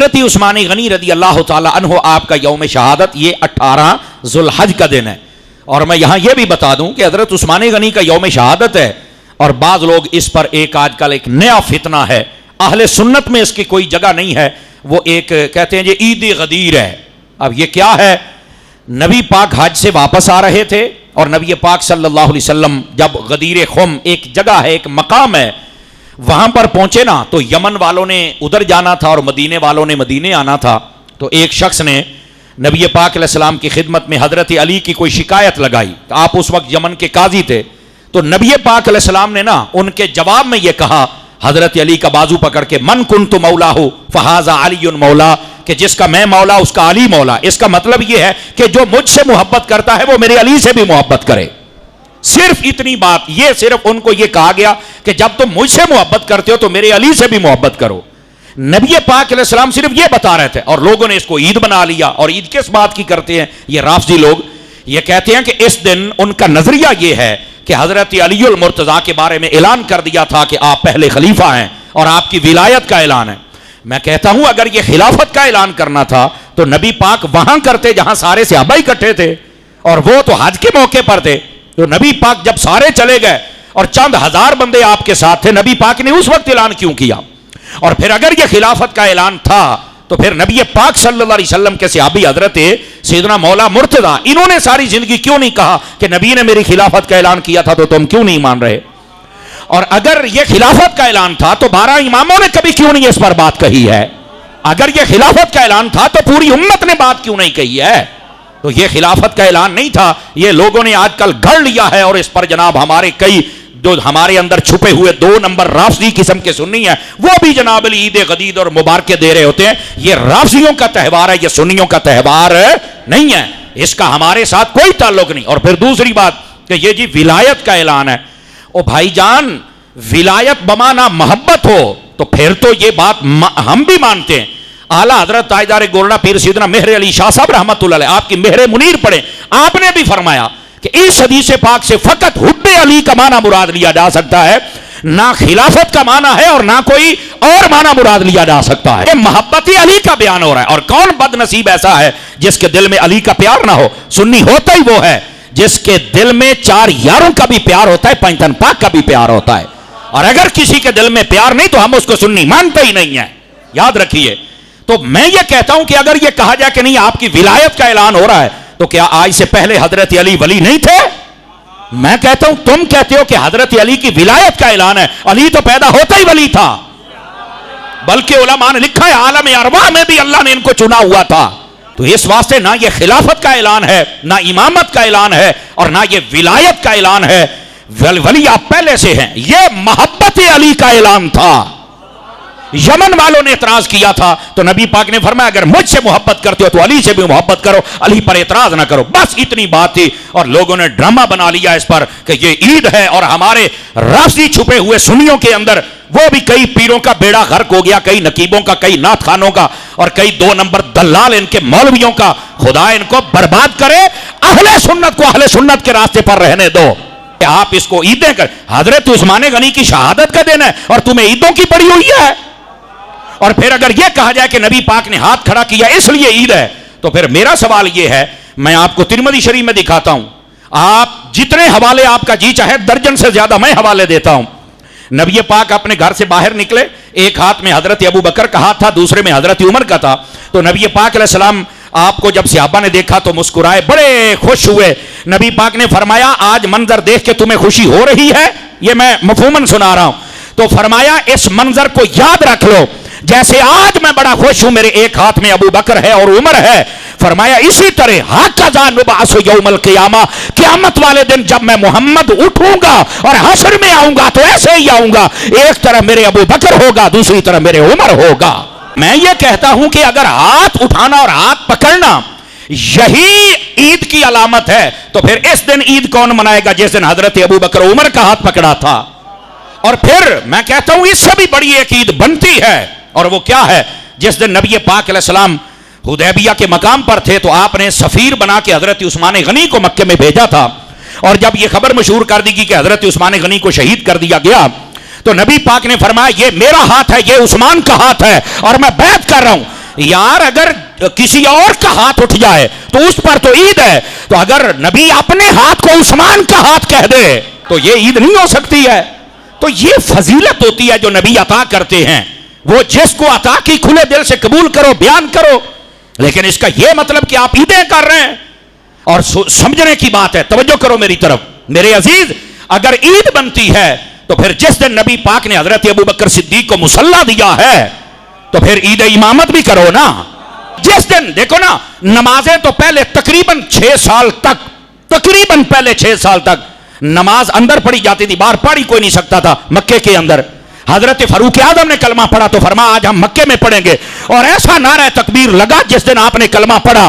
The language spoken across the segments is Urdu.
حضرت عثمان غنی رضی اللہ تعالی عنہ آپ کا یوم شہادت یہ 18 ذوالحج کا دن ہے. اور میں یہاں یہ بھی بتا دوں کہ حضرت عثمان غنی کا یوم شہادت ہے, اور بعض لوگ اس پر آج کل ایک نیا فتنہ ہے, اہل سنت میں اس کی کوئی جگہ نہیں ہے, وہ ایک کہتے ہیں یہ عید غدیر ہے. اب یہ کیا ہے؟ نبی پاک حج سے واپس آ رہے تھے اور نبی پاک صلی اللہ علیہ وسلم جب غدیر خم ایک جگہ ہے, ایک مقام ہے, وہاں پر پہنچے نا, تو یمن والوں نے ادھر جانا تھا اور مدینے والوں نے مدینے آنا تھا. تو ایک شخص نے نبی پاک علیہ السلام کی خدمت میں حضرت علی کی کوئی شکایت لگائی. آپ اس وقت یمن کے قاضی تھے. تو نبی پاک علیہ السلام نے نا ان کے جواب میں یہ کہا حضرت علی کا بازو پکڑ کے, من کنت مولا ہو فہذا علی مولا, کہ جس کا میں مولا اس کا علی مولا. اس کا مطلب یہ ہے کہ جو مجھ سے محبت کرتا ہے وہ میرے علی سے بھی محبت کرے. صرف اتنی بات, یہ صرف ان کو یہ کہا گیا کہ جب تم مجھ سے محبت کرتے ہو تو میرے علی سے بھی محبت کرو. نبی پاک علیہ السلام صرف یہ بتا رہے تھے, اور لوگوں نے اس کو عید بنا لیا. اور عید کس بات کی کرتے ہیں یہ رافضی لوگ؟ یہ کہتے ہیں کہ اس دن ان کا نظریہ یہ ہے کہ حضرت علی المرتضیٰ کے بارے میں اعلان کر دیا تھا کہ آپ پہلے خلیفہ ہیں اور آپ کی ولایت کا اعلان ہے. میں کہتا ہوں اگر یہ خلافت کا اعلان کرنا تھا تو نبی پاک وہاں کرتے جہاں سارے صحابہ اکٹھے تھے, اور وہ تو حج کے موقع پر تھے. تو نبی پاک جب سارے چلے گئے اور چند ہزار بندے آپ کے ساتھ تھے, نبی پاک نے اس وقت اعلان کیوں کیا؟ اور پھر اگر یہ خلافت کا اعلان تھا تو پھر نبی پاک صلی اللہ علیہ وسلم کے صحابی حضرت سیدنا مولا مرتضیٰ, انہوں نے ساری زندگی کیوں نہیں کہا کہ نبی نے میری خلافت کا اعلان کیا تھا تو تم کیوں نہیں مان رہے؟ اور اگر یہ خلافت کا اعلان تھا تو 12 اماموں نے کبھی کیوں نہیں اس پر بات کہی ہے؟ اگر یہ خلافت کا اعلان تھا تو پوری امت نے بات کیوں نہیں کہی ہے؟ تو یہ خلافت کا اعلان نہیں تھا, یہ لوگوں نے آج کل گھڑ لیا ہے. اور اس پر جناب ہمارے کئی جو ہمارے اندر چھپے ہوئے 2 نمبر رافضی قسم کے سنی ہیں, وہ بھی جناب عید غدیر اور مبارکے دے رہے ہوتے ہیں. یہ رافضیوں کا تہوار ہے, یہ سنیوں کا تہوار نہیں ہے, اس کا ہمارے ساتھ کوئی تعلق نہیں. اور پھر دوسری بات کہ یہ جی ولایت کا اعلان ہے, او بھائی جان ولایت بمانا محبت ہو تو پھر تو یہ بات ہم بھی مانتے ہیں. اعلیٰ حضرت تاجدار گولڑا پیر سیدنا مہر علی شاہ صاحب رحمۃ اللہ علیہ, آپ کی مہر منیر پڑھیں, آپ نے بھی فرمایا کہ اس حدیث پاک سے فقط حب علی کا معنی مراد لیا جا سکتا ہے, نہ خلافت کا معنی ہے اور نہ کوئی اور معنی مراد لیا جا سکتا ہے. یہ محبت علی کا بیان ہو رہا ہے. اور کون بد نصیب ایسا ہے جس کے دل میں علی کا پیار نہ ہو؟ سنی ہوتا ہی وہ ہے جس کے دل میں 4 یاروں کا بھی پیار ہوتا ہے, پنجتن پاک کا بھی پیار ہوتا ہے. اور اگر کسی کے دل میں پیار نہیں تو ہم اس کو سنی مانتے ہی نہیں ہیں, یاد رکھیے. تو میں یہ کہتا ہوں کہ اگر یہ کہا جائے کہ نہیں آپ کی ولایت کا اعلان ہو رہا ہے, تو کیا آج سے پہلے حضرت علی ولی نہیں تھے؟ میں کہتا ہوں تم کہتے ہو کہ حضرت علی کی ولایت کا اعلان ہے, علی تو پیدا ہوتا ہی ولی تھا, بلکہ علماء نے لکھا ہے عالم ارواح میں بھی اللہ نے ان کو چنا ہوا تھا. تو اس واسطے نہ یہ خلافت کا اعلان ہے, نہ امامت کا اعلان ہے, اور نہ یہ ولایت کا اعلان ہے. ولی آپ پہلے سے ہیں, یہ محبت علی کا اعلان تھا. یمن والوں نے اعتراض کیا تھا تو نبی پاک نے فرمایا اگر مجھ سے محبت کرتے ہو تو علی سے بھی محبت کرو, علی پر اعتراض نہ کرو. بس اتنی بات تھی. اور لوگوں نے ڈرامہ بنا لیا اس پر کہ یہ عید ہے, اور ہمارے رافضی چھپے ہوئے سنیوں کے اندر وہ بھی کئی پیروں کا بیڑا غرق ہو گیا, کئی نقیبوں کا, کئی نعت خانوں کا, اور کئی 2 نمبر دلال ان کے مولویوں کا. خدا ان کو برباد کرے. اہل سنت کو اہل سنت کے راستے پر رہنے دو. آپ اس کو عیدیں کر, حضرت عثمان غنی کی شہادت کا دن ہے اور تمہیں عیدوں کی پڑی ہوئی ہے. اور پھر اگر یہ کہا جائے کہ نبی پاک نے ہاتھ کھڑا کیا اس لیے عید ہے, تو پھر میرا سوال یہ ہے, میں آپ کو ترمذی شریف میں دکھاتا ہوں, آپ جتنے حوالے آپ کا جی چاہے درجن سے زیادہ میں حوالے دیتا ہوں. نبی پاک اپنے گھر سے باہر نکلے, ایک ہاتھ میں حضرت ابو بکر کا ہاتھ تھا, دوسرے میں حضرت عمر کا تھا. تو نبی پاک علیہ السلام آپ کو جب صحابہ نے دیکھا تو مسکرائے, بڑے خوش ہوئے. نبی پاک نے فرمایا آج منظر دیکھ کے تمہیں خوشی ہو رہی ہے؟ یہ میں مفہوماً سنا رہا ہوں. تو فرمایا اس منظر کو یاد رکھ لو, جیسے آج میں بڑا خوش ہوں میرے ایک ہاتھ میں ابو بکر ہے اور عمر ہے. فرمایا اسی طرح ہکذا نبعث یوم القیامہ, قیامت والے دن جب میں محمد اٹھوں گا اور حشر میں آؤں گا تو ایسے ہی آؤں گا, ایک طرف میرے ابو بکر ہوگا, دوسری طرف میرے عمر ہوگا. میں یہ کہتا ہوں کہ اگر ہاتھ اٹھانا اور ہاتھ پکڑنا یہی عید کی علامت ہے تو پھر اس دن عید کون منائے گا جس دن حضرت ابو بکر عمر کا ہاتھ پکڑا تھا؟ اور پھر میں کہتا ہوں اس سے بھی بڑی ایک عید بنتی ہے, اور وہ کیا ہے؟ جس دن نبی پاک علیہ السلام حدیبیہ کے مقام پر تھے تو آپ نے سفیر بنا کے حضرت عثمان غنی کو مکے میں بھیجا تھا. اور جب یہ خبر مشہور کر دی گئی کہ حضرت عثمان غنی کو شہید کر دیا گیا تو نبی پاک نے فرمایا یہ میرا ہاتھ ہے, یہ عثمان کا ہاتھ ہے, اور میں بیعت کر رہا ہوں یار اگر کسی اور کا ہاتھ اٹھ جائے تو اس پر تو عید ہے، تو اگر نبی اپنے ہاتھ کو عثمان کا ہاتھ کہہ دے تو یہ عید نہیں ہو سکتی ہے۔ تو یہ فضیلت ہوتی ہے جو نبی عطا کرتے ہیں، وہ جس کو عطا کی کھلے دل سے قبول کرو، بیان کرو، لیکن اس کا یہ مطلب کہ آپ عیدیں کر رہے ہیں۔ اور سمجھنے کی بات ہے، توجہ کرو میری طرف میرے عزیز، اگر عید بنتی ہے تو پھر جس دن نبی پاک نے حضرت ابوبکر صدیق کو مصلی دیا ہے تو پھر عید امامت بھی کرو نا۔ جس دن دیکھو نا، نمازیں تو پہلے تقریباً 6 سال تک نماز اندر پڑھی جاتی تھی، باہر پڑھی کوئی نہیں سکتا تھا مکے کے اندر۔ حضرت فاروق اعظم نے کلمہ پڑھا تو فرمایا آج ہم مکے میں پڑھیں گے، اور ایسا نعرہ تکبیر لگا جس دن آپ نے کلمہ پڑھا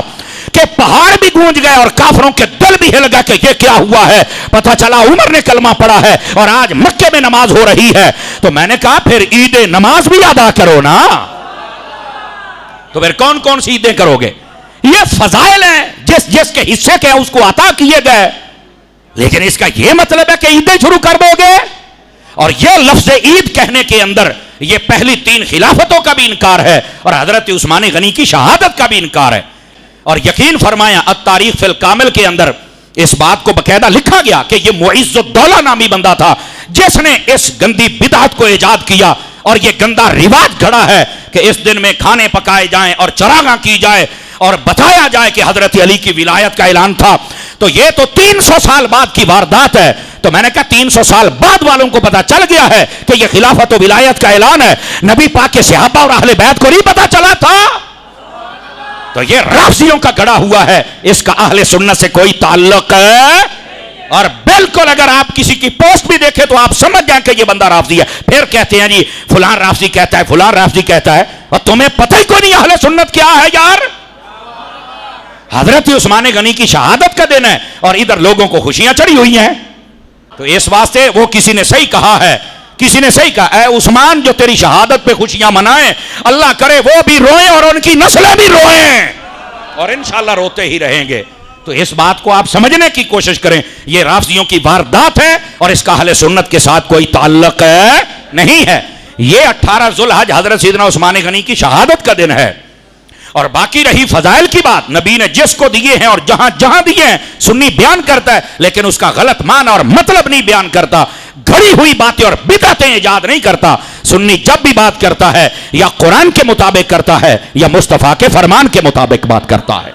کہ پہاڑ بھی گونج گئے اور کافروں کے دل بھی ہل گئے کہ یہ کیا ہوا ہے۔ پتہ چلا عمر نے کلمہ پڑھا ہے اور آج مکے میں نماز ہو رہی ہے۔ تو میں نے کہا پھر عید نماز بھی ادا کرو نا۔ تو پھر کون کون سی عیدیں کرو گے؟ یہ فضائل ہیں، جس کے حصے کے اس کو عطا کیے گئے، لیکن اس کا یہ مطلب ہے کہ عیدیں شروع کر دو گے؟ اور یہ لفظ عید کہنے کے اندر یہ پہلی 3 خلافتوں کا بھی انکار ہے اور حضرت عثمان غنی کی شہادت کا بھی انکار ہے۔ اور یقین فرمایا التاریخ فی الکامل کے اندر اس بات کو باقاعدہ لکھا گیا کہ یہ معز الدولہ نامی بندہ تھا جس نے اس گندی بدعت کو ایجاد کیا اور یہ گندا رواج گھڑا ہے کہ اس دن میں کھانے پکائے جائیں اور چراغاں کی جائے اور بتایا جائے کہ حضرت علی کی ولایت کا اعلان تھا۔ تو یہ تو 300 سال بعد کی واردات ہے۔ تو میں نے کہا 300 سال بعد والوں کو پتا چل گیا ہے کہ یہ خلافت و ولایت کا اعلان ہے، نبی پاک کے صحابہ اور اہل بیت کو نہیں پتا چلا تھا؟ تو یہ رافضیوں کا گڑا ہوا ہے، اس کا اہل سنت سے کوئی تعلق ہے۔ اور بالکل اگر آپ کسی کی پوسٹ بھی دیکھیں تو آپ سمجھ جائیں کہ یہ بندہ رافضی ہے، پھر کہتے ہیں جی فلان رافضی کہتا ہے، فلان رافضی کہتا ہے، اور تمہیں پتہ ہی کوئی نہیں اہل سنت کیا ہے یار۔ حضرت عثمان غنی کی شہادت کا دن ہے اور ادھر لوگوں کو خوشیاں چڑھی ہوئی ہیں۔ تو اس واسطے وہ کسی نے صحیح کہا ہے، کسی نے صحیح کہا، اے عثمان جو تیری شہادت پہ خوشیاں منائیں، اللہ کرے وہ بھی روئیں اور ان کی نسلیں بھی روئیں، اور انشاءاللہ روتے ہی رہیں گے۔ تو اس بات کو آپ سمجھنے کی کوشش کریں، یہ رافضیوں کی واردات ہے اور اس کا اہل سنت کے ساتھ کوئی تعلق نہیں ہے۔ یہ 18 ذوالحج حضرت سیدنا عثمان غنی کی شہادت کا دن ہے۔ اور باقی رہی فضائل کی بات، نبی نے جس کو دیے ہیں اور جہاں جہاں دیے ہیں سنی بیان کرتا ہے، لیکن اس کا غلط معنی اور مطلب نہیں بیان کرتا، گھڑی ہوئی باتیں اور بدعتیں ایجاد نہیں کرتا۔ سنی جب بھی بات کرتا ہے یا قرآن کے مطابق کرتا ہے یا مصطفیٰ کے فرمان کے مطابق بات کرتا ہے۔